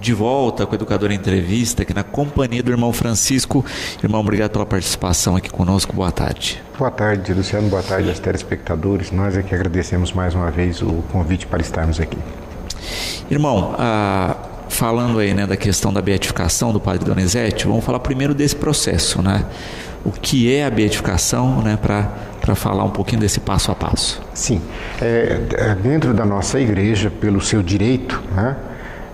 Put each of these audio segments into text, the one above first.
de volta com o Educador em Entrevista, aqui na companhia do irmão Francisco. Irmão, obrigado pela participação aqui conosco. Boa tarde. Boa tarde, Luciano. Boa tarde aos telespectadores. Nós é que agradecemos mais uma vez o convite para estarmos aqui. Irmão, falando aí, né, da questão da beatificação do Padre Donizete, vamos falar primeiro desse processo, né? O que é a beatificação, né, para falar um pouquinho desse passo a passo. Sim, dentro da nossa igreja, pelo seu direito, né,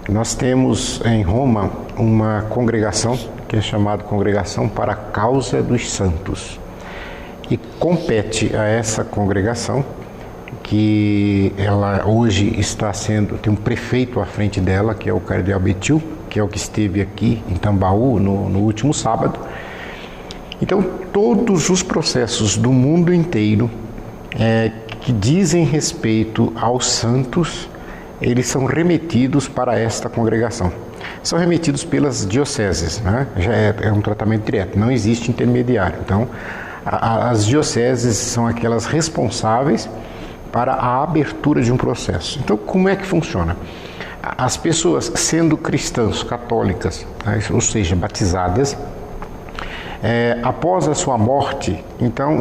nós temos em Roma uma congregação que é chamada Congregação para a Causa dos Santos. E compete a essa congregação, que ela hoje tem um prefeito à frente dela, que é o Cardeal Betil, que é o que esteve aqui em Tambaú no último sábado. Então, todos os processos do mundo inteiro que dizem respeito aos santos, eles são remetidos para esta congregação. São remetidos pelas dioceses, né? Já é um tratamento direto, não existe intermediário. Então, as dioceses são aquelas responsáveis para a abertura de um processo. Então, como é que funciona? As pessoas, sendo cristãs, católicas, né, ou seja, batizadas, após a sua morte, então,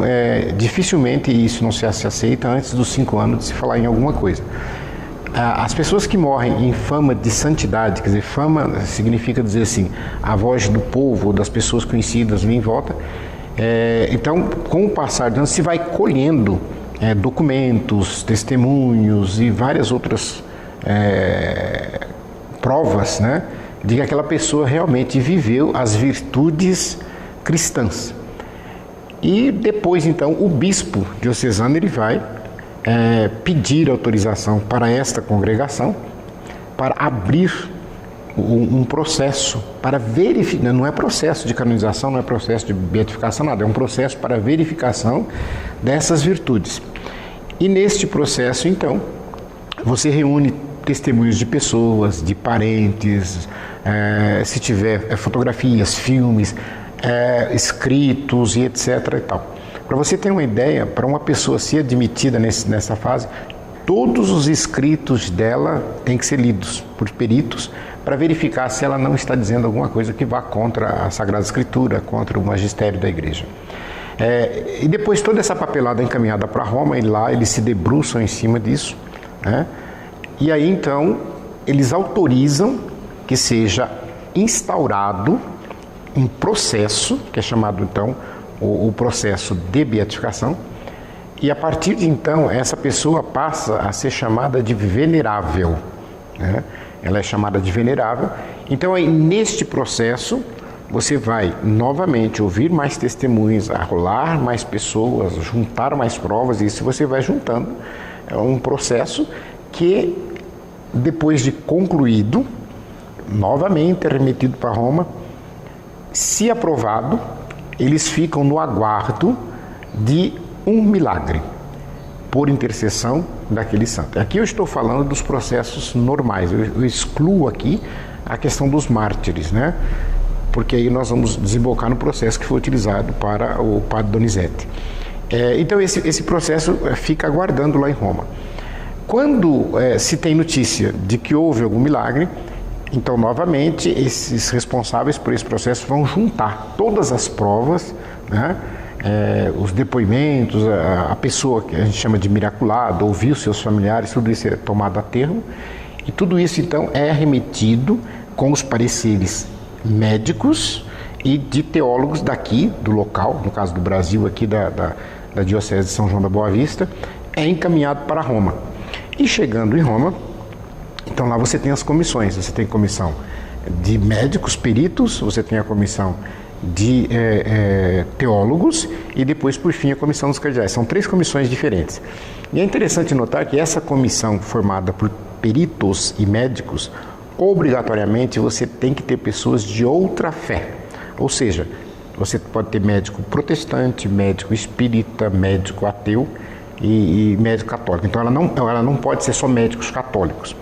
dificilmente isso não se aceita antes dos 5 anos de se falar em alguma coisa. As pessoas que morrem em fama de santidade, quer dizer, fama significa dizer assim, a voz do povo, das pessoas conhecidas ali em volta, então, com o passar de anos, se vai colhendo documentos, testemunhos e várias outras provas, né, de que aquela pessoa realmente viveu as virtudes cristãs. E depois, então, o bispo diocesano ele vai pedir autorização para esta congregação para abrir um processo para verificar, não é processo de canonização, não é processo de beatificação, nada, é um processo para verificação dessas virtudes. E neste processo, então, você reúne testemunhos de pessoas, de parentes, se tiver fotografias, filmes, escritos e etc. e tal. Para você ter uma ideia, para uma pessoa ser admitida nessa fase, todos os escritos dela têm que ser lidos por peritos para verificar se ela não está dizendo alguma coisa que vá contra a Sagrada Escritura, contra o magistério da igreja. E depois toda essa papelada é encaminhada para Roma, e lá eles se debruçam em cima disso, né? E aí então eles autorizam que seja instaurado um processo, que é chamado então o processo de beatificação, e a partir de então essa pessoa passa a ser chamada de venerável, né? Ela é chamada de venerável. Então aí neste processo você vai novamente ouvir mais testemunhas, arrolar mais pessoas, juntar mais provas, e isso você vai juntando. É um processo que depois de concluído, novamente é remetido para Roma. Se aprovado, eles ficam no aguardo de um milagre por intercessão daquele santo. Aqui eu estou falando dos processos normais, eu excluo aqui a questão dos mártires, né? Porque aí nós vamos desembocar no processo que foi utilizado para o Padre Donizete. Então esse processo fica aguardando lá em Roma. Quando se tem notícia de que houve algum milagre, então novamente esses responsáveis por esse processo vão juntar todas as provas, né? Os depoimentos, a pessoa que a gente chama de miraculado, ouvir os seus familiares, tudo isso é tomado a termo, e tudo isso então é remetido com os pareceres médicos e de teólogos daqui, do local, no caso do Brasil, aqui da Diocese de São João da Boa Vista, é encaminhado para Roma. E chegando em Roma, então lá você tem as comissões, você tem comissão de médicos, peritos, você tem a comissão de teólogos e depois, por fim, a comissão dos cardeais. São 3 comissões diferentes. E é interessante notar que essa comissão formada por peritos e médicos, obrigatoriamente você tem que ter pessoas de outra fé. Ou seja, você pode ter médico protestante, médico espírita, médico ateu e médico católico. Então ela não pode ser só médicos católicos.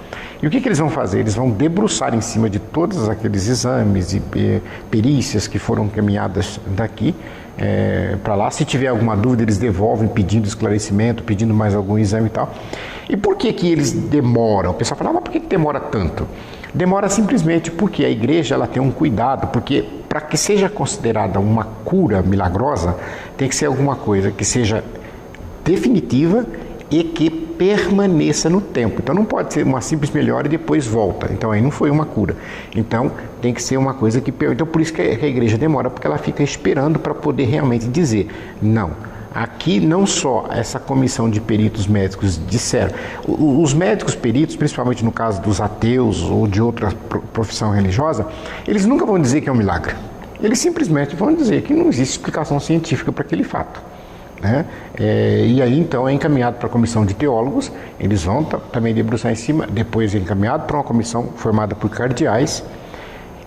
E o que eles vão fazer? Eles vão debruçar em cima de todos aqueles exames e perícias que foram encaminhadas daqui para lá. Se tiver alguma dúvida, eles devolvem pedindo esclarecimento, pedindo mais algum exame e tal. E por que eles demoram? O pessoal fala, mas por que demora tanto? Demora simplesmente porque a igreja ela tem um cuidado, porque para que seja considerada uma cura milagrosa, tem que ser alguma coisa que seja definitiva e que permaneça no tempo. Então não pode ser uma simples melhora e depois volta. Então aí não foi uma cura. Então tem que ser uma coisa que... Então por isso que a igreja demora, porque ela fica esperando para poder realmente dizer, não, aqui não só essa comissão de peritos médicos disseram, os médicos peritos, principalmente no caso dos ateus ou de outra profissão religiosa, eles nunca vão dizer que é um milagre. Eles simplesmente vão dizer que não existe explicação científica para aquele fato. Né? E aí então é encaminhado para a comissão de teólogos, eles vão também debruçar em cima, depois é encaminhado para uma comissão formada por cardeais,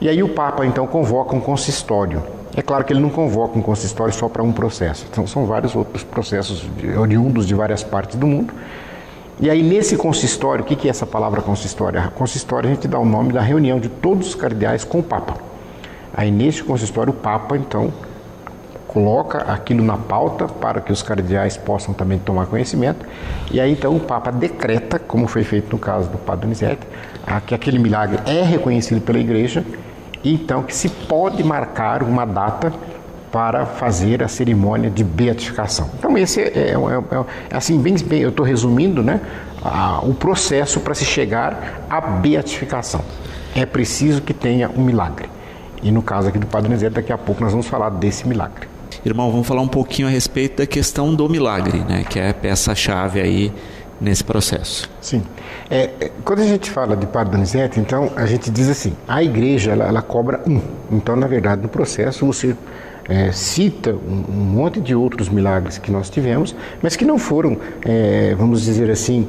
e aí o Papa então convoca um consistório. É claro que ele não convoca um consistório só para um processo, então são vários outros processos oriundos de várias partes do mundo. E aí nesse consistório, o que é essa palavra consistório? A consistório a gente dá o nome da reunião de todos os cardeais com o Papa. Aí nesse consistório o Papa então coloca aquilo na pauta para que os cardeais possam também tomar conhecimento, e aí então o Papa decreta, como foi feito no caso do Padre Donizete, que aquele milagre é reconhecido pela igreja, e então que se pode marcar uma data para fazer a cerimônia de beatificação. Então esse assim, bem, eu estou resumindo, né, o processo para se chegar à beatificação. É preciso que tenha um milagre. E no caso aqui do Padre Donizete, daqui a pouco nós vamos falar desse milagre. Irmão, vamos falar um pouquinho a respeito da questão do milagre, né, que é a peça-chave aí nesse processo. Sim. Quando a gente fala de Padre Donizete, então a gente diz assim, a igreja ela cobra um. Então, na verdade, no processo você cita um monte de outros milagres que nós tivemos, mas que não foram, vamos dizer assim,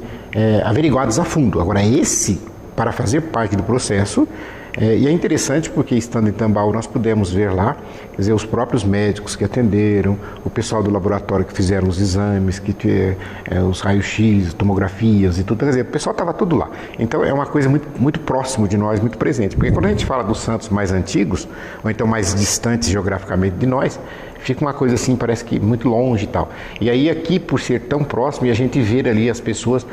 averiguados a fundo. Agora, esse, para fazer parte do processo, e é interessante porque, estando em Tambaú, nós pudemos ver lá, quer dizer, os próprios médicos que atenderam, o pessoal do laboratório que fizeram os exames, os raios-x, tomografias e tudo, quer dizer, o pessoal estava tudo lá. Então é uma coisa muito, muito próximo de nós, muito presente, porque quando a gente fala dos santos mais antigos, ou então mais distantes geograficamente de nós, fica uma coisa assim, parece que muito longe e tal. E aí aqui, por ser tão próximo, e a gente ver ali as pessoas,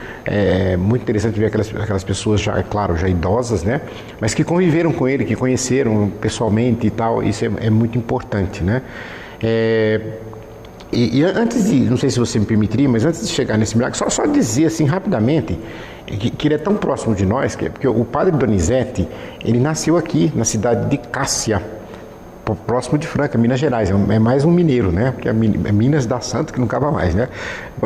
muito interessante ver aquelas pessoas já, é claro, já idosas, né? Mas que conviveram com ele, que conheceram pessoalmente e tal, isso é muito importante, né? E antes de, não sei se você me permitiria, mas antes de chegar nesse milagre, só dizer assim rapidamente que ele é tão próximo de nós, porque o Padre Donizete, ele nasceu aqui, na cidade de Cássia, próximo de Franca, Minas Gerais, é mais um mineiro, né? Porque é Minas dá santo que não acaba mais, né?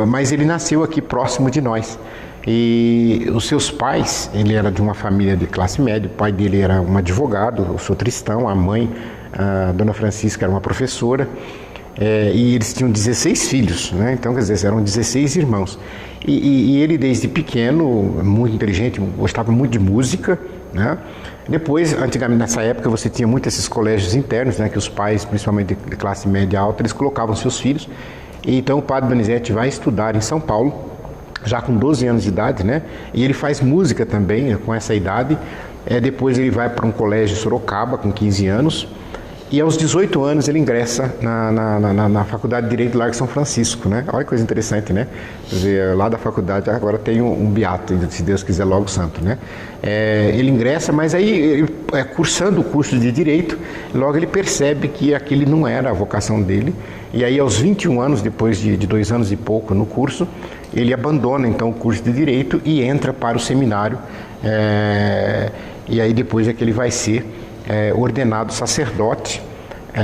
Mas ele nasceu aqui próximo de nós. E os seus pais, ele era de uma família de classe média, o pai dele era um advogado, o seu Tristão, a mãe, a Dona Francisca, era uma professora, e eles tinham 16 filhos, né? Então, quer dizer, eram 16 irmãos. E ele, desde pequeno, muito inteligente, gostava muito de música, né? Depois, antigamente, nessa época, você tinha muito esses colégios internos, né, que os pais, principalmente de classe média alta, eles colocavam seus filhos. E então o Padre Donizete vai estudar em São Paulo, já com 12 anos de idade, né? E ele faz música também com essa idade. Depois ele vai para um colégio em Sorocaba com 15 anos. E aos 18 anos ele ingressa na Faculdade de Direito do Largo São Francisco, né? Olha que coisa interessante, né? Quer dizer, lá da faculdade agora tem um beato, se Deus quiser, logo santo, né? Ele ingressa, mas aí, ele, cursando o curso de Direito, logo ele percebe que aquele não era a vocação dele. E aí, aos 21 anos, depois de 2 anos e pouco no curso, ele abandona então o curso de Direito e entra para o seminário. E aí depois é que ele vai ser ordenado sacerdote,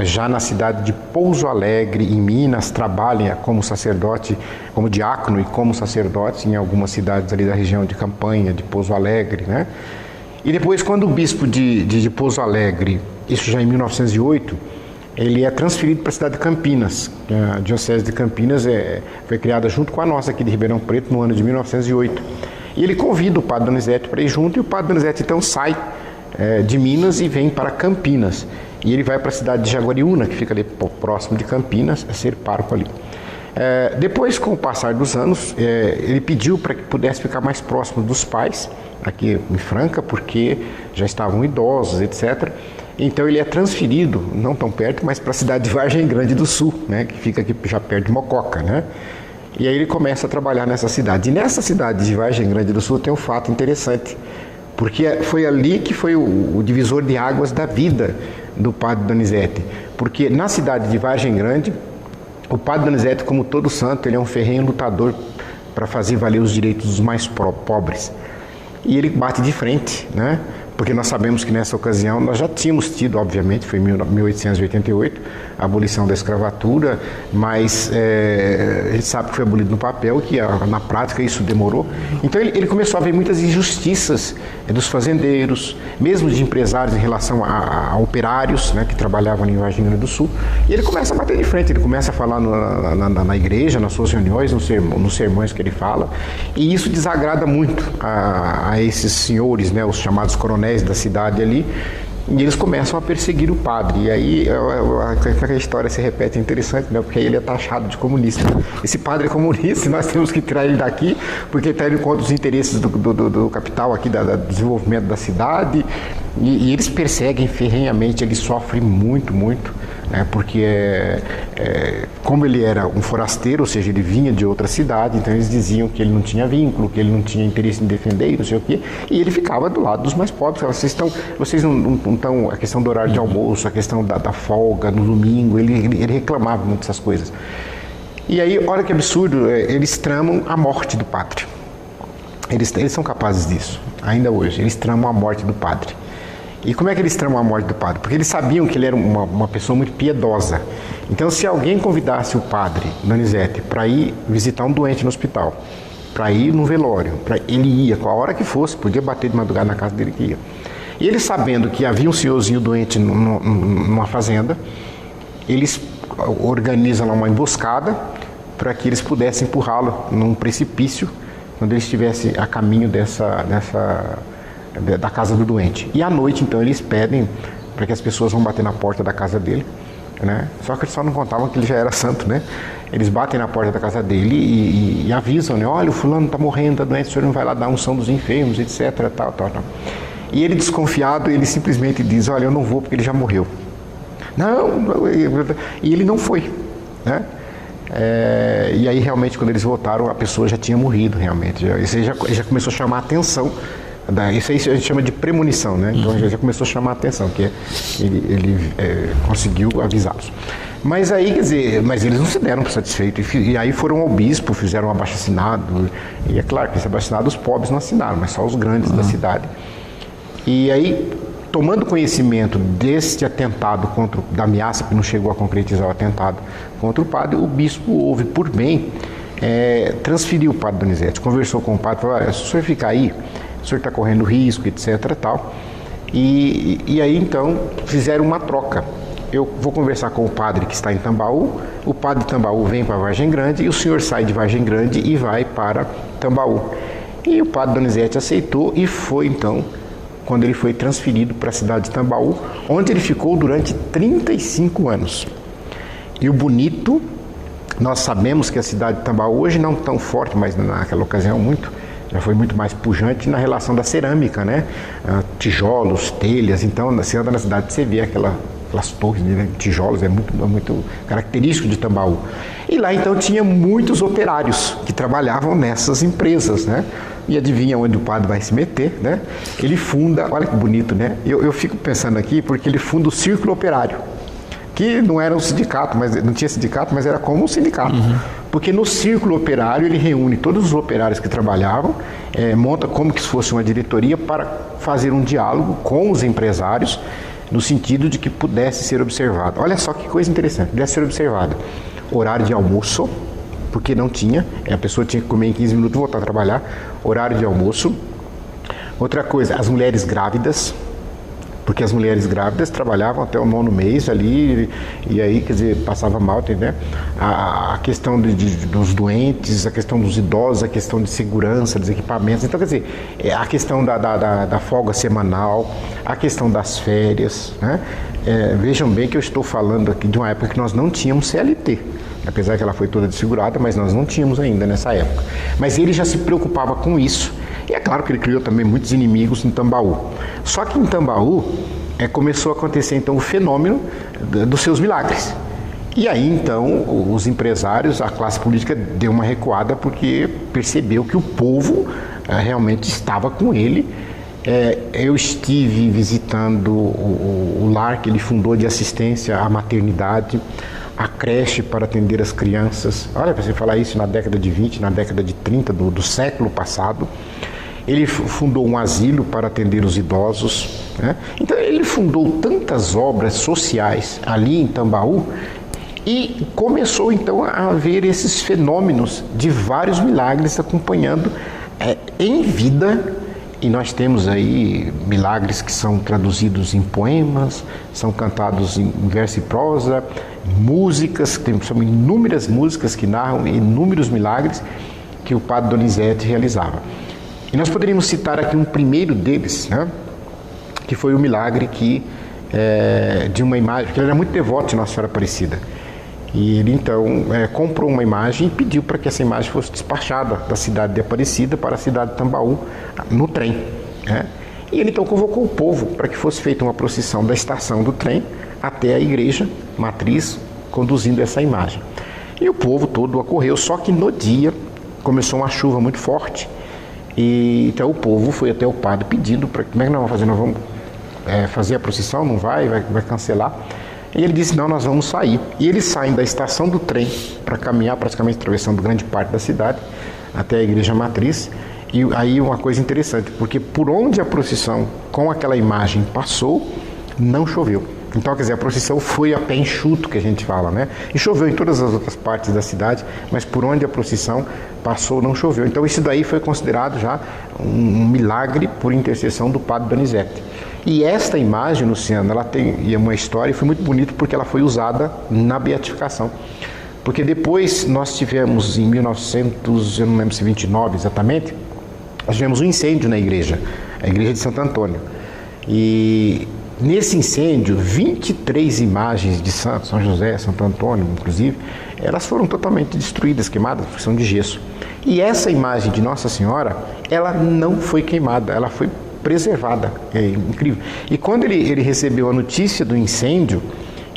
já na cidade de Pouso Alegre, em Minas, trabalha como sacerdote, como diácono e como sacerdote em algumas cidades ali da região de Campanha, de Pouso Alegre, né? E depois, quando o bispo de Pouso Alegre, isso já em 1908, ele é transferido para a cidade de Campinas. A Diocese de Campinas foi criada junto com a nossa aqui de Ribeirão Preto no ano de 1908. E ele convida o Padre Donizete para ir junto, e o Padre Donizete então sai de Minas e vem para Campinas. E ele vai para a cidade de Jaguariúna, que fica ali próximo de Campinas, a ser pároco ali. Depois, com o passar dos anos, ele pediu para que pudesse ficar mais próximo dos pais, aqui em Franca, porque já estavam idosos, etc. Então ele é transferido, não tão perto, mas para a cidade de Vargem Grande do Sul, né, que fica aqui já perto de Mococa, né? E aí ele começa a trabalhar nessa cidade. E nessa cidade de Vargem Grande do Sul tem um fato interessante, porque foi ali que foi o divisor de águas da vida do padre Donizete, porque na cidade de Vargem Grande, o padre Donizete, como todo santo, ele é um ferrenho lutador para fazer valer os direitos dos mais pobres. E ele bate de frente, né? Porque nós sabemos que nessa ocasião nós já tínhamos tido, obviamente, foi em 1888, a abolição da escravatura, mas a gente sabe que foi abolido no papel, que na prática isso demorou. Então ele começou a ver muitas injustiças dos fazendeiros, mesmo de empresários em relação a operários, né, que trabalhavam em Vargem Grande do Sul. E ele começa a bater de frente, ele começa a falar na igreja, nas suas reuniões, nos sermões que ele fala, e isso desagrada muito a esses senhores, né, os chamados coronéis da cidade ali, e eles começam a perseguir o padre. E aí a história se repete, é interessante, né? Porque aí ele é taxado de comunista. Esse padre é comunista e nós temos que tirar ele daqui, porque ele está indo contra os interesses do capital aqui, do desenvolvimento da cidade, e eles perseguem ferrenhamente, ele sofre muito, né? Porque como ele era um forasteiro, ou seja, ele vinha de outra cidade, então eles diziam que ele não tinha vínculo, que ele não tinha interesse em defender e não sei o quê, e ele ficava do lado dos mais pobres. Vocês não estão, a questão do horário de almoço, a questão da folga no domingo, ele reclamava muito dessas coisas. E aí, olha que absurdo, eles tramam a morte do padre. Eles são capazes disso, ainda hoje, eles tramam a morte do padre. E como é que eles tramam a morte do padre? Porque eles sabiam que ele era uma pessoa muito piedosa. Então, se alguém convidasse o padre Donizete para ir visitar um doente no hospital, para ir no velório, ele ia, com a hora que fosse, podia bater de madrugada na casa dele que ia. E eles, sabendo que havia um senhorzinho doente numa fazenda, eles organizam lá uma emboscada para que eles pudessem empurrá-lo num precipício quando ele estivesse a caminho da casa do doente. E à noite, então, eles pedem para que as pessoas vão bater na porta da casa dele, né? Só que eles só não contavam que ele já era santo, né? Eles batem na porta da casa dele e avisam, né? Olha, o fulano está morrendo, está doente, o senhor não vai lá dar unção dos enfermos, etc, tal. E ele, desconfiado, ele simplesmente diz, olha, eu não vou porque ele já morreu. Não, e ele não foi, né? E aí, realmente, quando eles voltaram, a pessoa já tinha morrido, realmente. Isso aí já começou a chamar a atenção. Isso aí a gente chama de premonição, né? Então já começou a chamar a atenção, que ele conseguiu avisá-los. Mas aí, quer dizer, eles não se deram satisfeitos. E aí foram ao bispo, fizeram um abaixo-assinado. E é claro que esse abaixo-assinado os pobres não assinaram, mas só os grandes da cidade. E aí, tomando conhecimento deste atentado da ameaça, que não chegou a concretizar o atentado contra o padre, o bispo houve por bem transferiu o padre Donizete, conversou com o padre, falou, olha, se o senhor ficar aí, o senhor está correndo risco, etc. tal. E aí, então, fizeram uma troca. Eu vou conversar com o padre que está em Tambaú, o padre de Tambaú vem para Vargem Grande e o senhor sai de Vargem Grande e vai para Tambaú. E o padre Donizete aceitou e foi, então, quando ele foi transferido para a cidade de Tambaú, onde ele ficou durante 35 anos. E o bonito, nós sabemos que a cidade de Tambaú hoje não tão forte, mas naquela ocasião já foi muito mais pujante na relação da cerâmica, né? Tijolos, telhas. Então, você anda na cidade, você vê aquelas torres de tijolos, é muito característico de Tambaú. E lá, então, tinha muitos operários que trabalhavam nessas empresas, né? E adivinha onde o padre vai se meter, né? Ele funda, olha que bonito, né? Eu fico pensando aqui porque ele funda o Círculo Operário, que não era um sindicato, não tinha sindicato, mas era como um sindicato. Uhum. Porque no Círculo Operário ele reúne todos os operários que trabalhavam, monta como que se fosse uma diretoria para fazer um diálogo com os empresários, no sentido de que pudesse ser observado. Olha só que coisa interessante, pudesse ser observado. Horário de almoço, porque não tinha, a pessoa tinha que comer em 15 minutos e voltar a trabalhar, horário de almoço. Outra coisa, as mulheres grávidas, porque as mulheres grávidas trabalhavam até o 9º mês ali, e aí, quer dizer, passava mal, entendeu? A questão dos doentes, a questão dos idosos, a questão de segurança, dos equipamentos. Então, quer dizer, a questão da folga semanal, a questão das férias, né? Vejam bem que eu estou falando aqui de uma época que nós não tínhamos CLT. Apesar que ela foi toda desfigurada, mas nós não tínhamos ainda nessa época. Mas ele já se preocupava com isso. E é claro que ele criou também muitos inimigos em Tambaú. Só que em Tambaú começou a acontecer então o fenômeno dos seus milagres. E aí então os empresários, a classe política deu uma recuada porque percebeu que o povo realmente estava com ele Eu estive visitando o lar que ele fundou de assistência à maternidade, a creche para atender as crianças. Olha, para você falar isso na década de 20, na década de 30 do século passado. Ele fundou um asilo para atender os idosos, né? Então ele fundou tantas obras sociais ali em Tambaú e começou então a ver esses fenômenos de vários milagres acompanhando em vida. E nós temos aí milagres que são traduzidos em poemas, são cantados em verso e prosa, músicas, são inúmeras músicas que narram inúmeros milagres que o padre Donizete realizava. E nós poderíamos citar aqui um primeiro deles, né? Que foi o milagre de uma imagem, porque ele era muito devoto de Nossa Senhora Aparecida. E ele então comprou uma imagem e pediu para que essa imagem fosse despachada da cidade de Aparecida para a cidade de Tambaú no trem, né? E ele então convocou o povo para que fosse feita uma procissão da estação do trem até a igreja matriz, conduzindo essa imagem. E o povo todo acorreu, só que no dia começou uma chuva muito forte. E então o povo foi até o padre pedindo para como é que nós vamos fazer? Nós vamos fazer a procissão? Não vai cancelar? E ele disse, não, nós vamos sair. E eles saem da estação do trem para caminhar, praticamente atravessando grande parte da cidade, até a igreja matriz. E aí uma coisa interessante, porque por onde a procissão com aquela imagem passou, não choveu. Então, quer dizer, a procissão foi a pé enxuto, que a gente fala, né? E choveu em todas as outras partes da cidade, mas por onde a procissão passou, não choveu. Então, isso daí foi considerado já um milagre por intercessão do padre Donizete. E esta imagem, Luciano, ela tem uma história e foi muito bonita porque ela foi usada na beatificação. Porque depois nós tivemos, em 1900, eu não lembro se 29 exatamente, nós tivemos um incêndio na igreja, a igreja de Santo Antônio. E nesse incêndio, 23 imagens de santos, São José, Santo Antônio, inclusive, elas foram totalmente destruídas, queimadas, porque são de gesso. E essa imagem de Nossa Senhora, ela não foi queimada, ela foi preservada. É incrível. E quando ele recebeu a notícia do incêndio,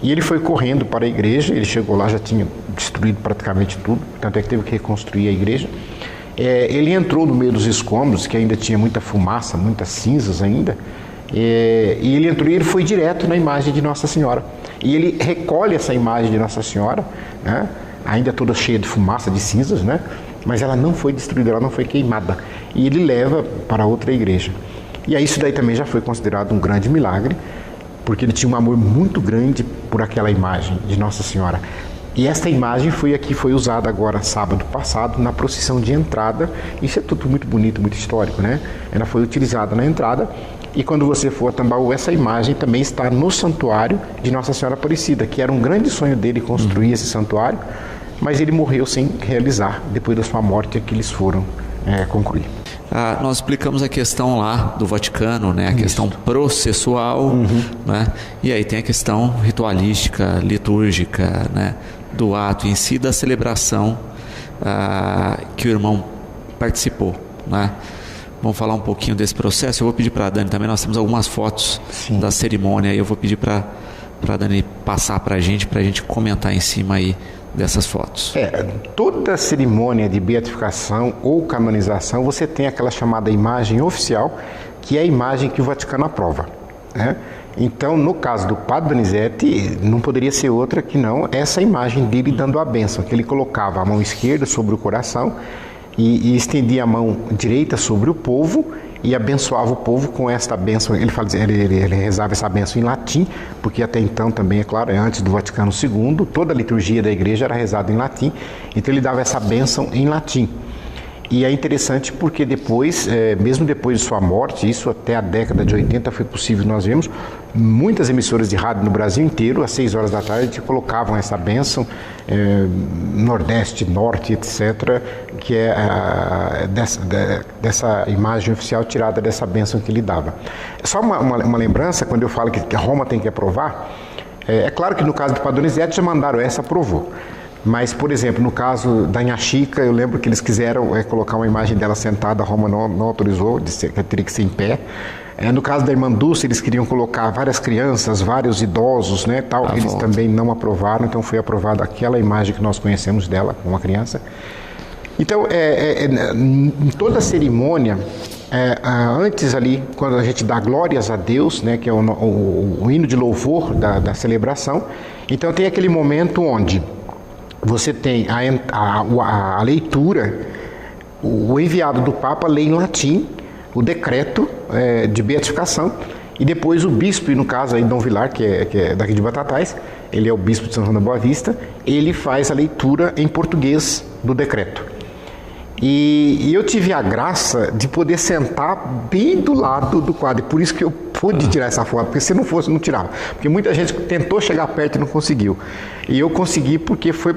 e ele foi correndo para a igreja, ele chegou lá, já tinha destruído praticamente tudo, tanto é que teve que reconstruir a igreja. Ele entrou no meio dos escombros, que ainda tinha muita fumaça, muitas cinzas ainda, e ele entrou e ele foi direto na imagem de Nossa Senhora. E ele recolhe essa imagem de Nossa Senhora, né, ainda toda cheia de fumaça, de cinzas, né, mas ela não foi destruída, ela não foi queimada. E ele leva para outra igreja. E aí isso daí também já foi considerado um grande milagre, porque ele tinha um amor muito grande por aquela imagem de Nossa Senhora. E esta imagem foi a que foi usada agora, sábado passado, na procissão de entrada. Isso é tudo muito bonito, muito histórico, né? Ela foi utilizada na entrada. E quando você for a Tambaú, essa imagem também está no santuário de Nossa Senhora Aparecida, que era um grande sonho dele construir esse santuário, mas ele morreu sem realizar. Depois da sua morte é que eles foram concluir. Nós explicamos a questão lá do Vaticano, né? A questão processual, né? E aí tem a questão ritualística, litúrgica, né? Do ato em si, da celebração que o irmão participou, né? Vamos falar um pouquinho desse processo. Eu vou pedir para a Dani também, nós temos algumas fotos da cerimônia, e eu vou pedir para a Dani passar para a gente comentar em cima aí dessas fotos. Toda cerimônia de beatificação ou canonização, você tem aquela chamada imagem oficial, que é a imagem que o Vaticano aprova, né? Então, no caso do padre Donizete, não poderia ser outra que não essa imagem dele dando a bênção, que ele colocava a mão esquerda sobre o coração e estendia a mão direita sobre o povo e abençoava o povo com esta bênção. Ele rezava essa bênção em latim, porque até então também, é claro, antes do Vaticano II, toda a liturgia da igreja era rezada em latim, então ele dava essa bênção em latim. E é interessante porque depois, mesmo depois de sua morte, isso até a década de 80 foi possível, nós vemos muitas emissoras de rádio no Brasil inteiro, às 6 horas da tarde, colocavam essa bênção, Nordeste, Norte, etc., que é dessa imagem oficial tirada dessa bênção que ele dava. Só uma lembrança, quando eu falo que Roma tem que aprovar, é claro que no caso do Padre Donizete já mandaram essa, aprovou. Mas, por exemplo, no caso da Nha Chica, eu lembro que eles quiseram colocar uma imagem dela sentada, a Roma não autorizou, disse que teria que ser em pé. No caso da Irmã Dulce, eles queriam colocar várias crianças, vários idosos, né, tal. Eles também não aprovaram, então foi aprovada aquela imagem que nós conhecemos dela, uma criança. Então, em toda a cerimônia, antes ali, quando a gente dá glórias a Deus, né, que é o hino de louvor da celebração, então tem aquele momento onde você tem a leitura, o enviado do Papa lê em latim o decreto de beatificação, e depois o bispo, e no caso aí Dom Vilar, que é daqui de Batatais, ele é o bispo de São João da Boa Vista, ele faz a leitura em português do decreto. E eu tive a graça de poder sentar bem do lado do quadro, e por isso que eu pude tirar essa foto, porque se não fosse, não tirava. Porque muita gente tentou chegar perto e não conseguiu. E eu consegui porque foi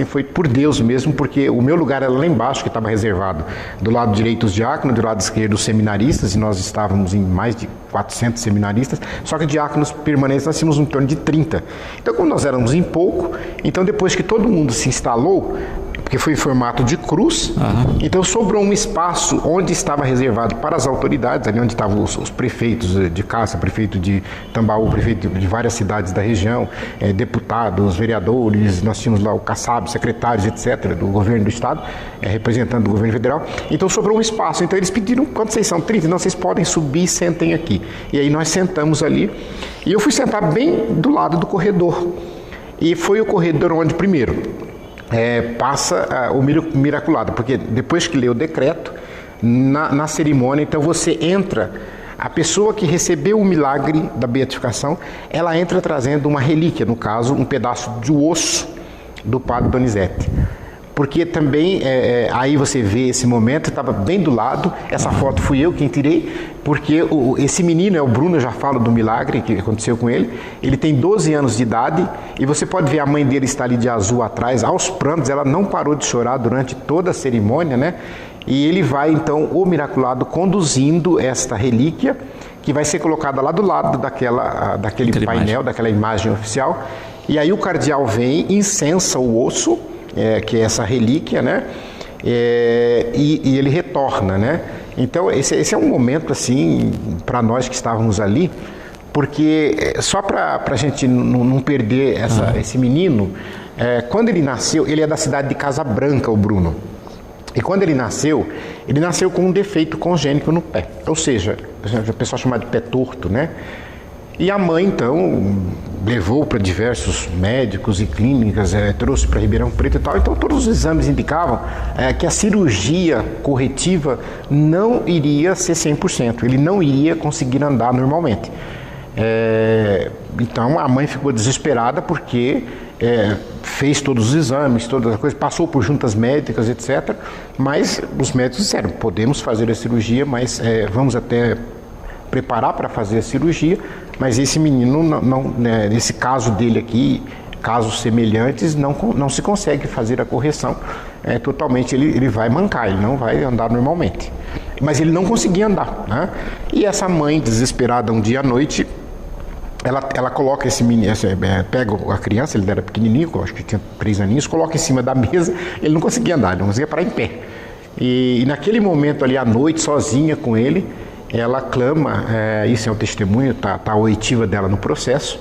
foi por Deus mesmo, porque o meu lugar era lá embaixo, que estava reservado. Do lado direito os diáconos, do lado esquerdo os seminaristas, e nós estávamos em mais de 400 seminaristas, só que diáconos permanentes nós tínhamos em torno de 30. Então, como nós éramos em pouco, então depois que todo mundo se instalou, porque foi em formato de cruz, então sobrou um espaço onde estava reservado para as autoridades, ali onde estavam os prefeitos de Caça, prefeito de Tambaú, prefeito de várias cidades da região, deputados, vereadores, nós tínhamos lá o Kassab, secretários, etc., do governo do estado, representando o governo federal. Então sobrou um espaço, então eles pediram, quando vocês são 30, não, vocês podem subir e sentem aqui. E aí nós sentamos ali, e eu fui sentar bem do lado do corredor, e foi o corredor onde, primeiro, passa o miraculado, porque depois que lê o decreto, na cerimônia, então você entra, a pessoa que recebeu o milagre da beatificação, ela entra trazendo uma relíquia, no caso, um pedaço de osso do padre Donizete. Porque também, aí você vê esse momento, estava bem do lado, essa foto fui eu quem tirei, porque esse menino, o Bruno, eu já falo do milagre que aconteceu com ele, ele tem 12 anos de idade, e você pode ver a mãe dele está ali de azul atrás, aos prantos, ela não parou de chorar durante toda a cerimônia, né? E ele vai, então, o miraculado, conduzindo esta relíquia, que vai ser colocada lá do lado daquele painel, imagem. Daquela imagem oficial, e aí o cardeal vem, incensa o osso, que é essa relíquia, né? E ele retorna, né? Então esse é um momento assim para nós que estávamos ali, porque só para a gente não perder esse menino, quando ele nasceu, ele é da cidade de Casa Branca, o Bruno. E quando ele nasceu com um defeito congênito no pé, ou seja, o pessoal chama de pé torto, né? E a mãe, então, levou para diversos médicos e clínicas, trouxe para Ribeirão Preto e tal. Então, todos os exames indicavam que a cirurgia corretiva não iria ser 100%. Ele não iria conseguir andar normalmente. Então, a mãe ficou desesperada porque fez todos os exames, todas as coisas, passou por juntas médicas, etc. Mas os médicos disseram, podemos fazer a cirurgia, mas vamos até preparar para fazer a cirurgia, mas esse menino, nesse caso dele aqui, casos semelhantes, não se consegue fazer a correção totalmente, ele vai mancar, ele não vai andar normalmente. Mas ele não conseguia andar, né? E essa mãe, desesperada um dia à noite, ela coloca esse menino, pega a criança, ele era pequenininho, acho que tinha 3 aninhos, coloca em cima da mesa, ele não conseguia andar, ele não conseguia parar em pé. E naquele momento ali à noite, sozinha com ele, ela clama, isso é um testemunho, tá a oitiva dela no processo,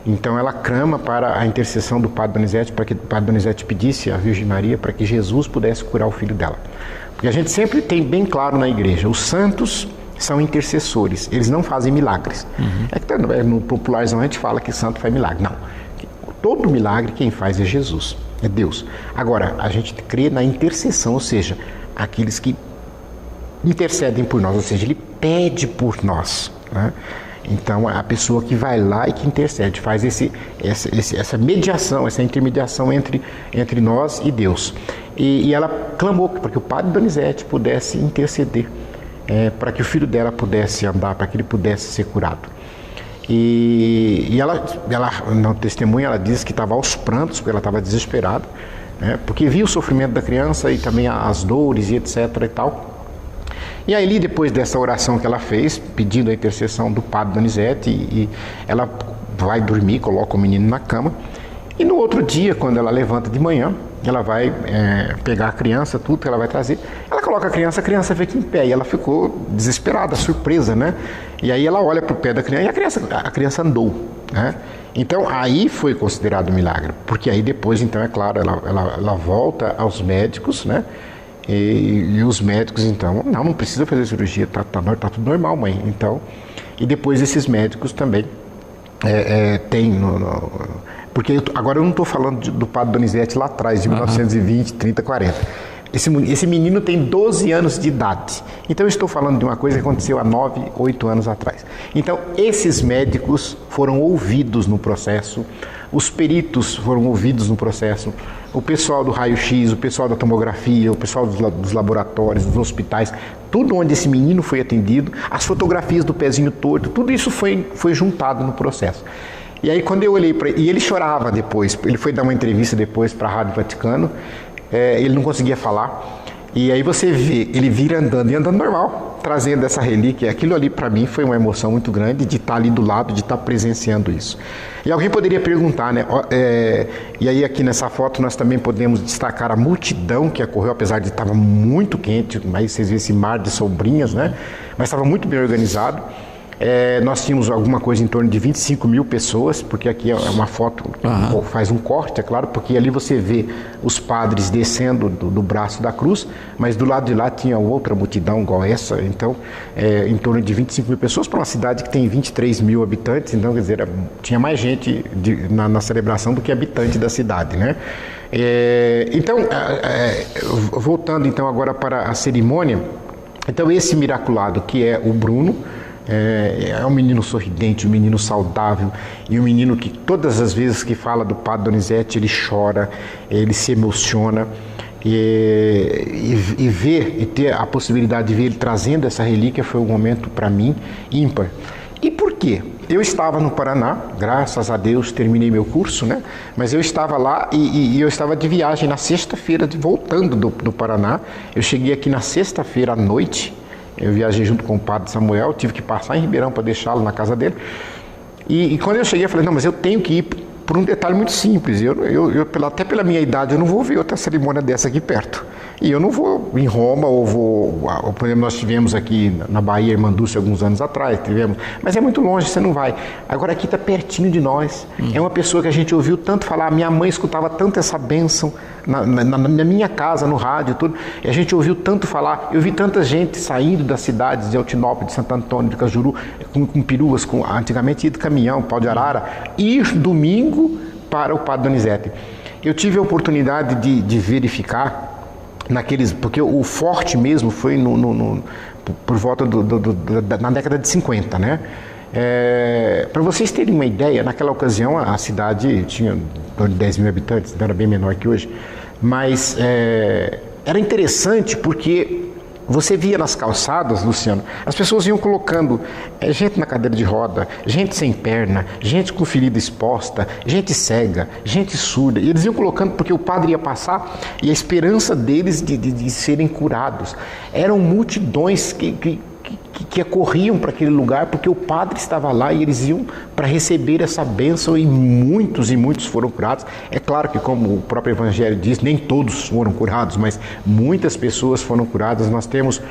então ela clama para a intercessão do Padre Donizete, para que o Padre Donizete pedisse à Virgem Maria para que Jesus pudesse curar o filho dela. Porque a gente sempre tem bem claro na igreja, os santos são intercessores, eles não fazem milagres. É que no popularzão a gente fala que santo faz milagre. Não, todo milagre quem faz é Jesus, é Deus. Agora, a gente crê na intercessão, ou seja, aqueles que intercedem por nós, ou seja, ele pede por nós, né? Então a pessoa que vai lá e que intercede, faz essa mediação, essa intermediação entre nós e Deus. E ela clamou para que o Padre Donizete pudesse interceder, para que o filho dela pudesse andar, para que ele pudesse ser curado. E ela no testemunho, ela diz que estava aos prantos, porque ela estava desesperada, né? Porque via o sofrimento da criança e também as dores e etc. e tal. E aí, depois dessa oração que ela fez, pedindo a intercessão do Padre Donizete, e ela vai dormir, coloca o menino na cama, e no outro dia, quando ela levanta de manhã, ela vai pegar a criança, tudo que ela vai trazer, ela coloca a criança fica em pé, e ela ficou desesperada, surpresa, né? E aí ela olha para o pé da criança, e a criança andou, né? Então aí foi considerado um milagre, porque aí depois, então, é claro, ela volta aos médicos, né? E os médicos, então, não precisa fazer cirurgia, tá tudo normal, mãe. Então, e depois esses médicos também tem... porque agora eu não estou falando do padre Donizete lá atrás, de 1920, 30, 40. Esse menino tem 12 anos de idade. Então eu estou falando de uma coisa que aconteceu há 9, 8 anos atrás. Então esses médicos foram ouvidos no processo, os peritos foram ouvidos no processo, o pessoal do raio-x, o pessoal da tomografia, o pessoal dos laboratórios, dos hospitais, tudo onde esse menino foi atendido, as fotografias do pezinho torto, tudo isso foi juntado no processo. E aí quando eu olhei para ele, e ele chorava depois, ele foi dar uma entrevista depois para a Rádio Vaticano, ele não conseguia falar, e aí você vê ele vir andando, e andando normal, trazendo essa relíquia. Aquilo ali para mim foi uma emoção muito grande de estar ali do lado, de estar presenciando isso. E alguém poderia perguntar, né? E aí aqui nessa foto nós também podemos destacar a multidão que ocorreu, apesar de estar muito quente, mas vocês veem esse mar de sombrinhas, né? Mas estava muito bem organizado. Nós tínhamos alguma coisa em torno de 25 mil pessoas, porque aqui é uma foto, faz um corte, é claro, porque ali você vê os padres descendo do braço da cruz, mas do lado de lá tinha outra multidão igual essa, então em torno de 25 mil pessoas para uma cidade que tem 23 mil habitantes, então quer dizer, tinha mais gente na celebração do que habitante da cidade, né? Então, voltando então agora para a cerimônia, então esse miraculado que é o Bruno, é um menino sorridente, um menino saudável, e um menino que todas as vezes que fala do padre Donizete ele chora, ele se emociona, e ver e ter a possibilidade de ver ele trazendo essa relíquia foi um momento para mim ímpar. E por quê? Eu estava no Paraná, graças a Deus terminei meu curso, né? Mas eu estava lá e eu estava de viagem na sexta-feira, voltando do Paraná. Eu cheguei aqui na sexta-feira à noite. Eu viajei junto com o padre Samuel, tive que passar em Ribeirão para deixá-lo na casa dele. E quando eu cheguei, eu falei, não, mas eu tenho que ir por um detalhe muito simples. Até pela minha idade, eu não vou ver outra cerimônia dessa aqui perto. E eu não vou em Roma, por exemplo, nós tivemos aqui na Bahia, Irmandúcia, alguns anos atrás, mas é muito longe, você não vai. Agora aqui está pertinho de nós. É uma pessoa que a gente ouviu tanto falar, minha mãe escutava tanto essa bênção na minha casa, no rádio, tudo. E a gente ouviu tanto falar, eu vi tanta gente saindo das cidades de Altinópolis, de Santo Antônio, de Cajuru, com peruas, antigamente ia de caminhão, pau de arara, ir domingo para o padre Donizete. Eu tive a oportunidade de verificar porque o forte mesmo foi por volta na década de 50, né? Para vocês terem uma ideia, naquela ocasião a cidade tinha 10 mil habitantes, era bem menor que hoje, mas era interessante porque você via nas calçadas, Luciano, as pessoas iam colocando gente na cadeira de roda, gente sem perna, gente com ferida exposta, gente cega, gente surda, e eles iam colocando porque o padre ia passar e a esperança deles de serem curados. Eram multidões que corriam para aquele lugar porque o padre estava lá e eles iam para receber essa bênção, e muitos foram curados. É claro que, como o próprio Evangelho diz, nem todos foram curados, mas muitas pessoas foram curadas. Nós temos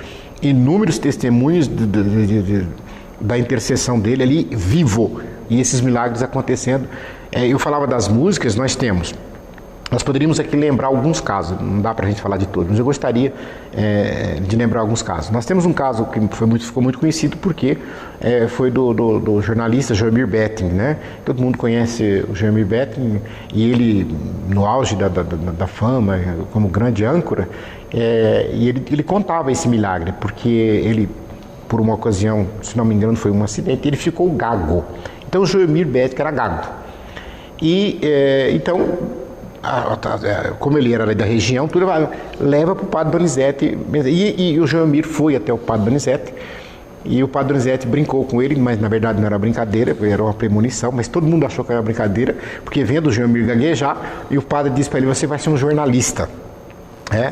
inúmeros testemunhos da intercessão dele ali vivo, e esses milagres acontecendo. Eu falava das músicas, nós poderíamos aqui lembrar alguns casos, não dá para a gente falar de todos, mas eu gostaria de lembrar alguns casos. Nós temos um caso que ficou muito conhecido porque foi do jornalista Joemir Betting, né? Todo mundo conhece o Joemir Betting, e ele, no auge da fama, como grande âncora, e ele contava esse milagre, porque ele, por uma ocasião, se não me engano foi um acidente, ele ficou gago. Então o Joemir Betting era gago. E então... como ele era da região, tudo leva para o padre Donizete, e o Joemir foi até o padre Donizete, e o padre Donizete brincou com ele, mas na verdade não era brincadeira, era uma premonição, mas todo mundo achou que era brincadeira, porque vendo o Joemir gaguejar, e o padre disse para ele, você vai ser um jornalista.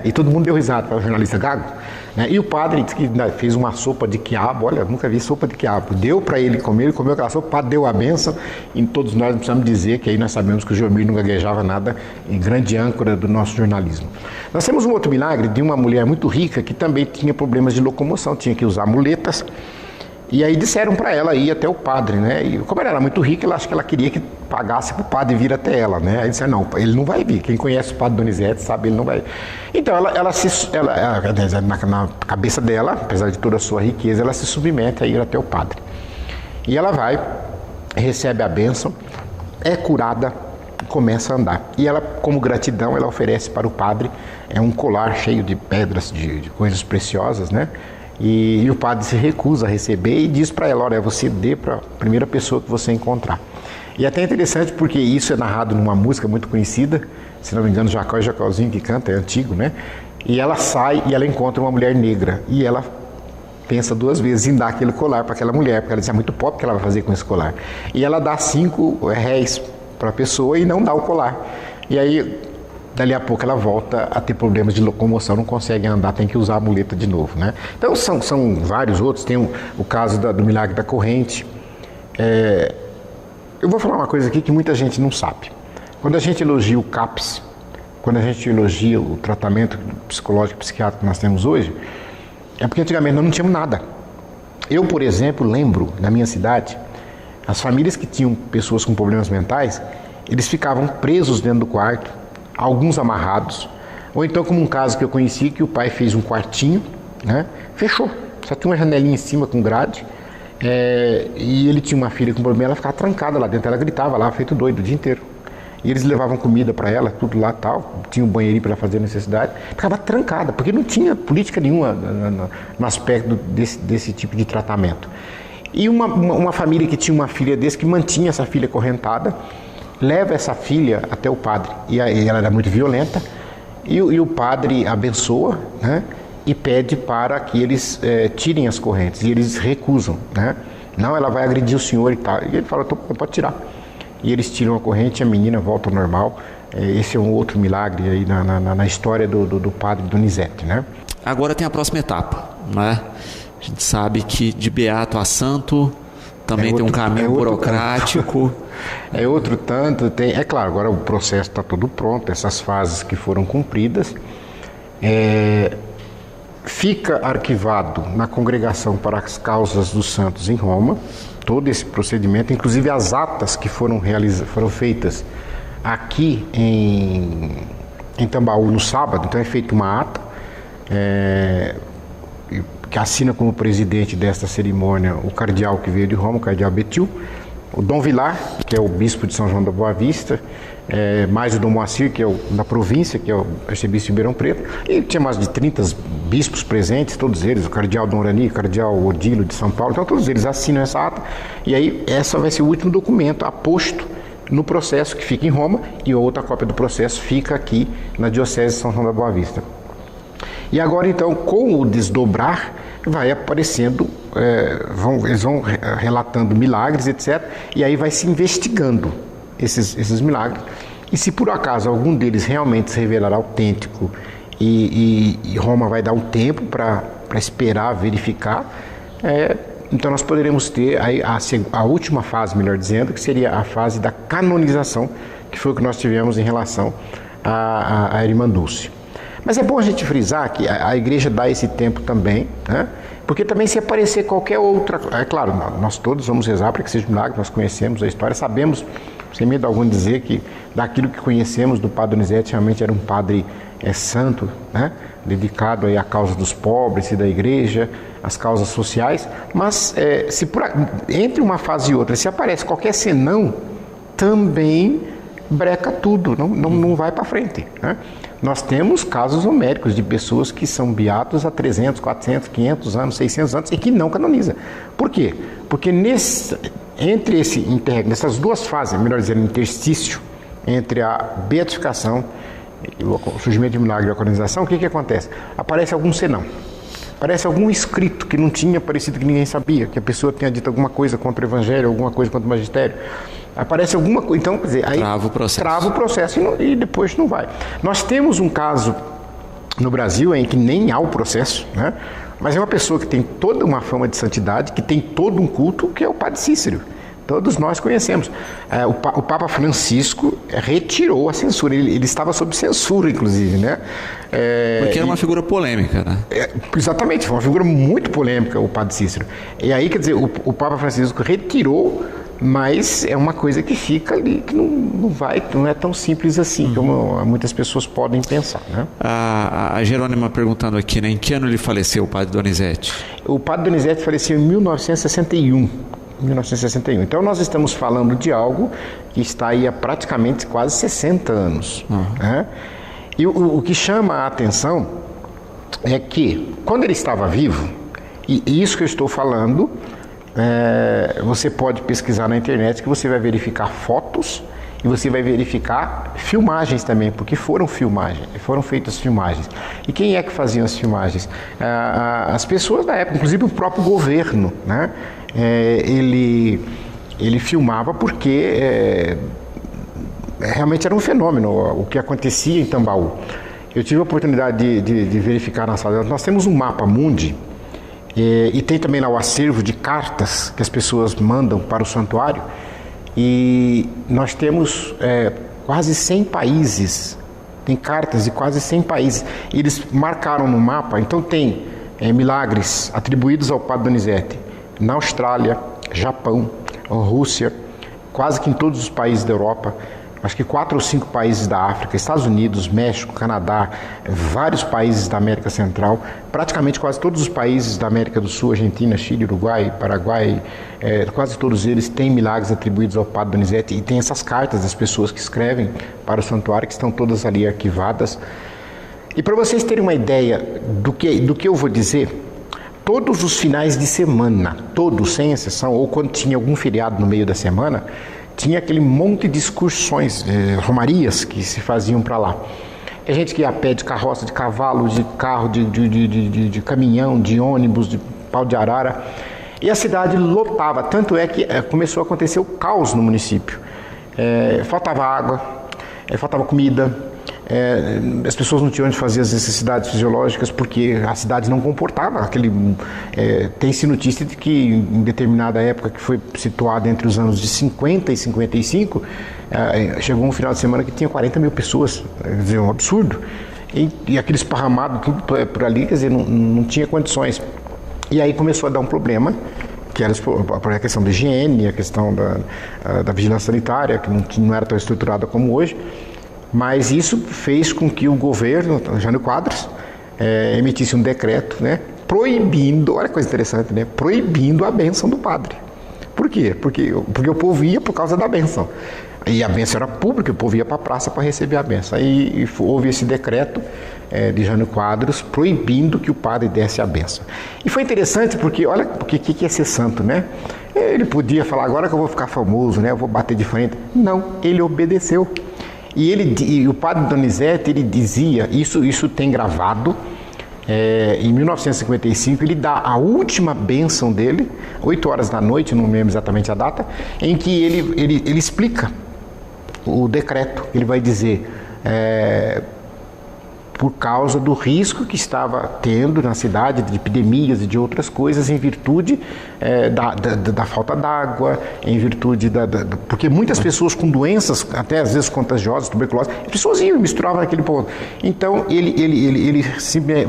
E todo mundo deu risada para o jornalista gago, né? E o padre disse que fez uma sopa de quiabo, olha, nunca vi sopa de quiabo, deu para ele comer, ele comeu aquela sopa, o padre deu a benção, e todos nós precisamos dizer que aí nós sabemos que o Joemir não gaguejava nada, e grande âncora do nosso jornalismo. Nós temos um outro milagre de uma mulher muito rica que também tinha problemas de locomoção, tinha que usar muletas, E aí disseram para ela ir até o padre, né? E como ela era muito rica, ela acho que ela queria que pagasse para o padre vir até ela, né? Aí disseram, não, ele não vai vir. Quem conhece o padre Donizete sabe, ele não vai. Então na cabeça dela, apesar de toda a sua riqueza, ela se submete a ir até o padre. E ela vai, recebe a bênção, é curada, começa a andar. E ela, como gratidão, ela oferece para o padre um colar cheio de pedras, de coisas preciosas, né? E o padre se recusa a receber e diz para ela, olha, você dê para a primeira pessoa que você encontrar. E é até interessante porque isso é narrado numa música muito conhecida, se não me engano, Jacó e Jacózinho que canta, é antigo, né? E ela sai e ela encontra uma mulher negra e ela pensa 2 vezes em dar aquele colar para aquela mulher, porque ela diz, é muito pobre, o que ela vai fazer com esse colar? E ela dá 5 réis para a pessoa e não dá o colar. E aí, dali a pouco ela volta a ter problemas de locomoção, não consegue andar, tem que usar a muleta de novo, né? Então são vários outros, tem o caso do milagre da corrente. Eu vou falar uma coisa aqui que muita gente não sabe. Quando a gente elogia o CAPS, quando a gente elogia o tratamento psicológico e psiquiátrico que nós temos hoje, é porque antigamente nós não tínhamos nada. Eu, por exemplo, lembro na minha cidade, as famílias que tinham pessoas com problemas mentais, eles ficavam presos dentro do quarto, alguns amarrados, ou então como um caso que eu conheci, que o pai fez um quartinho, né, fechou, só tinha uma janelinha em cima com grade, e ele tinha uma filha com problema, ela ficava trancada lá dentro, ela gritava lá, feito doido, o dia inteiro. E eles levavam comida para ela, tudo lá tal, tinha um banheirinho para ela fazer necessidade, ficava trancada, porque não tinha política nenhuma no aspecto desse tipo de tratamento. E uma família que tinha uma filha desse, que mantinha essa filha correntada, leva essa filha até o padre, e ela era muito violenta, e o padre abençoa, né, e pede para que eles tirem as correntes, e eles recusam, né, não, ela vai agredir o senhor e tal, e ele fala, pode tirar, e eles tiram a corrente e a menina volta ao normal. Esse é um outro milagre aí na história do padre Donizete, né. Agora tem a próxima etapa, né, a gente sabe que de beato a santo também tem um caminho burocrático. É outro tanto, é claro, agora o processo está todo pronto, essas fases que foram cumpridas, fica arquivado na Congregação para as Causas dos Santos em Roma, todo esse procedimento, inclusive as atas que foram feitas aqui em Tambaú no sábado, então é feita uma ata, que assina como presidente desta cerimônia o cardeal que veio de Roma, o cardeal Betil, o Dom Vilar, que é o bispo de São João da Boa Vista, mais o Dom Moacir, que é da província, que é o arcebispo de Ribeirão Preto, e tinha mais de 30 bispos presentes, todos eles, o cardeal Dom Rani, o cardeal Odilo de São Paulo, então todos eles assinam essa ata, e aí essa vai ser o último documento aposto no processo que fica em Roma, e a outra cópia do processo fica aqui na Diocese de São João da Boa Vista. E agora então, com o desdobrar, vai aparecendo, eles vão relatando milagres, etc. E aí vai se investigando esses milagres. E se por acaso algum deles realmente se revelar autêntico e Roma vai dar um tempo para esperar, verificar, então nós poderemos ter a última fase, melhor dizendo, que seria a fase da canonização, que foi o que nós tivemos em relação à Irmã Dulce. Mas é bom a gente frisar que a igreja dá esse tempo também, né? Porque também se aparecer qualquer outra... É claro, nós todos vamos rezar para que seja um milagre, nós conhecemos a história, sabemos, sem medo algum, dizer que daquilo que conhecemos do Padre Donizete, realmente era um padre santo, né? Dedicado aí à causa dos pobres e da igreja, às causas sociais, mas entre uma fase e outra, se aparece qualquer senão, também breca tudo, não vai para frente, né? Nós temos casos homéricos de pessoas que são beatos há 300, 400, 500 anos, 600 anos e que não canoniza. Por quê? Porque entre nessas duas fases, melhor dizendo, interstício, entre a beatificação, o surgimento de milagre e a canonização, o que acontece? Aparece algum senão. Aparece algum escrito que não tinha aparecido, que ninguém sabia, que a pessoa tenha dito alguma coisa contra o evangelho, alguma coisa contra o magistério. Aparece alguma coisa, então, quer dizer, aí trava o processo e depois não vai. Nós temos um caso no Brasil em que nem há o processo, né? Mas é uma pessoa que tem toda uma fama de santidade, que tem todo um culto, que é o Padre Cícero. Todos nós conhecemos. O Papa Francisco retirou a censura, ele estava sob censura, inclusive, né? Porque era uma figura polêmica, né? Exatamente, foi uma figura muito polêmica, o Padre Cícero. E aí, quer dizer, o Papa Francisco retirou, mas é uma coisa que fica ali, que não é tão simples assim, como muitas pessoas podem pensar, né? A Jerônima perguntando aqui, né? Em que ano ele faleceu, o Padre Donizete? O Padre Donizete faleceu em 1961. Então nós estamos falando de algo que está aí há praticamente quase 60 anos. Né? E o que chama a atenção é que quando ele estava vivo, e isso que eu estou falando, você pode pesquisar na internet que você vai verificar fotos e você vai verificar filmagens também, porque foram feitas filmagens. E quem é que fazia as filmagens? As pessoas da época, inclusive o próprio governo, né? Ele filmava porque realmente era um fenômeno o que acontecia em Tambaú. Eu tive a oportunidade de verificar na sala. Nós temos um mapa mundi e tem também lá o acervo de cartas que as pessoas mandam para o santuário, e nós temos quase 100 países, tem cartas de quase 100 países. Eles marcaram no mapa, então tem milagres atribuídos ao Padre Donizete na Austrália, Japão, Rússia, quase que em todos os países da Europa, acho que 4 ou 5 países da África, Estados Unidos, México, Canadá, vários países da América Central, praticamente quase todos os países da América do Sul, Argentina, Chile, Uruguai, Paraguai, quase todos eles têm milagres atribuídos ao Padre Donizete, e tem essas cartas das pessoas que escrevem para o santuário, que estão todas ali arquivadas. E para vocês terem uma ideia do que eu vou dizer, todos os finais de semana, todos, sem exceção, ou quando tinha algum feriado no meio da semana, tinha aquele monte de excursões, romarias que se faziam para lá. É gente que ia a pé, de carroça, de cavalo, de carro, de caminhão, de ônibus, de pau de arara. E a cidade lotava, tanto é que começou a acontecer o caos no município. Faltava água, faltava comida. As pessoas não tinham onde fazer as necessidades fisiológicas porque a cidade não comportava tem-se notícia de que em determinada época, que foi situada entre os anos de 50 e 55, chegou um final de semana que tinha 40 mil pessoas, quer dizer, um absurdo, e aquele esparramado tudo por ali, quer dizer, não tinha condições. E aí começou a dar um problema, que era a questão da higiene, a questão da vigilância sanitária, que não era tão estruturada como hoje. Mas isso fez com que o governo, Jânio Quadros, emitisse um decreto, né, proibindo, olha que coisa interessante, né, proibindo a bênção do padre. Por quê? Porque o povo ia por causa da bênção. E a bênção era pública, o povo ia para a praça para receber a bênção. Aí houve esse decreto de Jânio Quadros proibindo que o padre desse a bênção. E foi interessante porque, olha, o que é ser santo, né? Ele podia falar, agora que eu vou ficar famoso, né, eu vou bater de frente. Não, ele obedeceu. E o Padre Donizete, ele dizia, isso tem gravado, em 1955, ele dá a última bênção dele, 8 horas da noite, não lembro exatamente a data, em que ele explica o decreto. Ele vai dizer, por causa do risco que estava tendo na cidade, de epidemias e de outras coisas, em virtude da falta d'água, em virtude porque muitas pessoas com doenças, até às vezes contagiosas, tuberculose, as pessoas iam e misturavam naquele ponto. Então,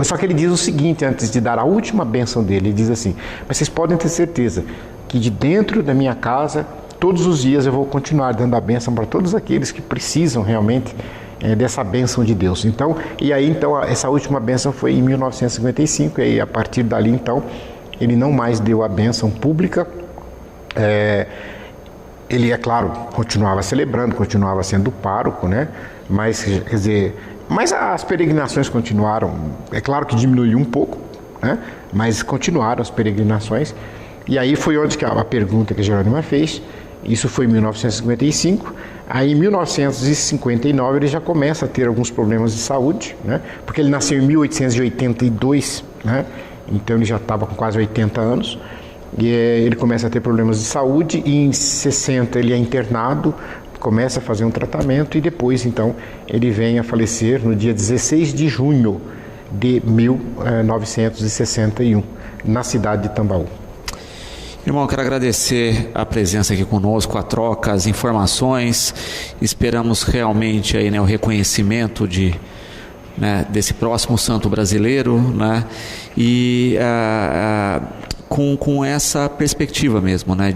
só que ele diz o seguinte, antes de dar a última bênção dele, ele diz assim, mas vocês podem ter certeza que de dentro da minha casa, todos os dias eu vou continuar dando a bênção para todos aqueles que precisam realmente dessa bênção de Deus. Então, essa última bênção foi em 1955, e aí, a partir dali, então, ele não mais deu a bênção pública. Ele, é claro, continuava celebrando, continuava sendo pároco, né? Mas, quer dizer, as peregrinações continuaram. É claro que diminuiu um pouco, né? Mas continuaram as peregrinações. E aí foi onde que a pergunta que a Jerônima fez. Isso foi em 1955. Aí em 1959 ele já começa a ter alguns problemas de saúde, né? Porque ele nasceu em 1882, né? Então ele já estava com quase 80 anos. E ele começa a ter problemas de saúde, e em 60 ele é internado, começa a fazer um tratamento, e depois então ele vem a falecer no dia 16 de junho de 1961, na cidade de Tambaú. Irmão, quero agradecer a presença aqui conosco, a troca, as informações. Esperamos realmente aí, né, o reconhecimento desse próximo santo brasileiro, né, e com essa perspectiva mesmo, né,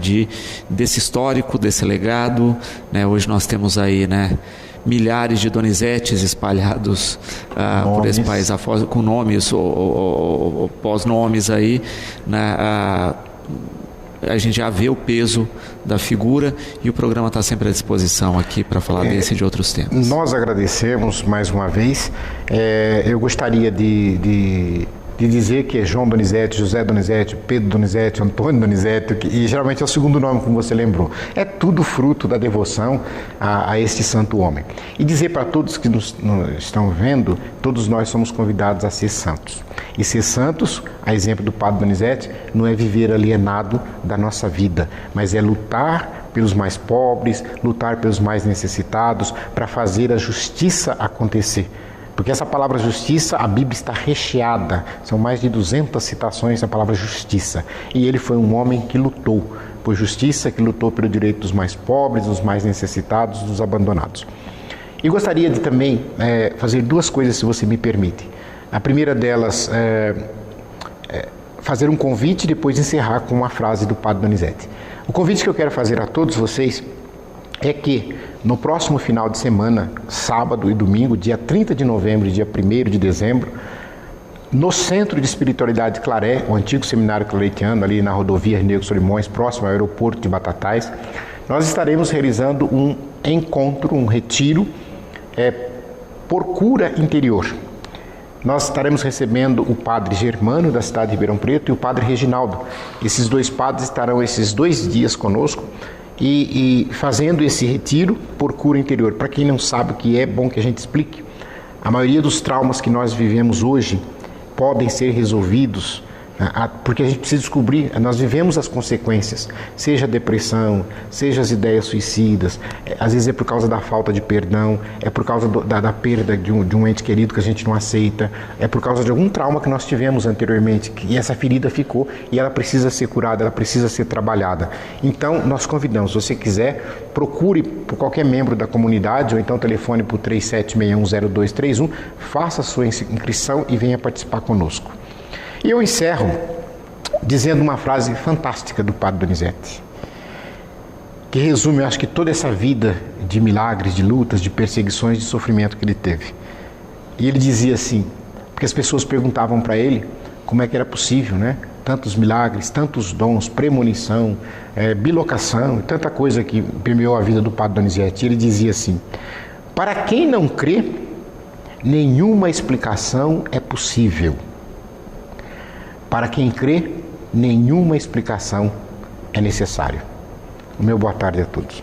desse histórico, desse legado, né. Hoje nós temos aí, né, milhares de Donizetes espalhados por esse país afora, com nomes ou pós-nomes aí, né. A gente já vê o peso da figura e o programa está sempre à disposição aqui para falar desse e de outros temas. Nós agradecemos mais uma vez. Eu gostaria de dizer que é João Donizete, José Donizete, Pedro Donizete, Antônio Donizete, e geralmente é o segundo nome, como você lembrou. É tudo fruto da devoção a este santo homem. E dizer para todos que nos estão vendo, todos nós somos convidados a ser santos. E ser santos, a exemplo do Padre Donizete, não é viver alienado da nossa vida, mas é lutar pelos mais pobres, lutar pelos mais necessitados, para fazer a justiça acontecer. Porque essa palavra justiça, a Bíblia está recheada, são mais de 200 citações da palavra justiça. E ele foi um homem que lutou por justiça, que lutou pelo direito dos mais pobres, dos mais necessitados, dos abandonados. E gostaria de também fazer duas coisas, se você me permite. A primeira delas fazer um convite e depois encerrar com uma frase do Padre Donizete. O convite que eu quero fazer a todos vocês é que no próximo final de semana, sábado e domingo, dia 30 de novembro e dia 1º de dezembro, no Centro de Espiritualidade de Claré, o antigo Seminário Claretiano, ali na rodovia Nego Solimões, próximo ao aeroporto de Batatais, nós estaremos realizando um encontro, um retiro por cura interior. Nós estaremos recebendo o Padre Germano, da cidade de Ribeirão Preto, e o Padre Reginaldo. Esses dois padres estarão esses 2 dias conosco, e fazendo esse retiro por cura interior. Para quem não sabe o que é bom que a gente explique, a maioria dos traumas que nós vivemos hoje podem ser resolvidos, porque a gente precisa descobrir, nós vivemos as consequências, seja a depressão, seja as ideias suicidas, às vezes é por causa da falta de perdão, é por causa da perda de um ente querido que a gente não aceita, é por causa de algum trauma que nós tivemos anteriormente, e essa ferida ficou e ela precisa ser curada, ela precisa ser trabalhada. Então nós convidamos, se você quiser, procure por qualquer membro da comunidade ou então telefone para o 37610231, faça a sua inscrição e venha participar conosco. E eu encerro dizendo uma frase fantástica do Padre Donizete, que resume, eu acho que toda essa vida de milagres, de lutas, de perseguições, de sofrimento que ele teve. E ele dizia assim, porque as pessoas perguntavam para ele como é que era possível, né? Tantos milagres, tantos dons, premonição, bilocação, tanta coisa que permeou a vida do Padre Donizete. E ele dizia assim, para quem não crê, nenhuma explicação é possível. Para quem crê, nenhuma explicação é necessária. O meu boa tarde a todos.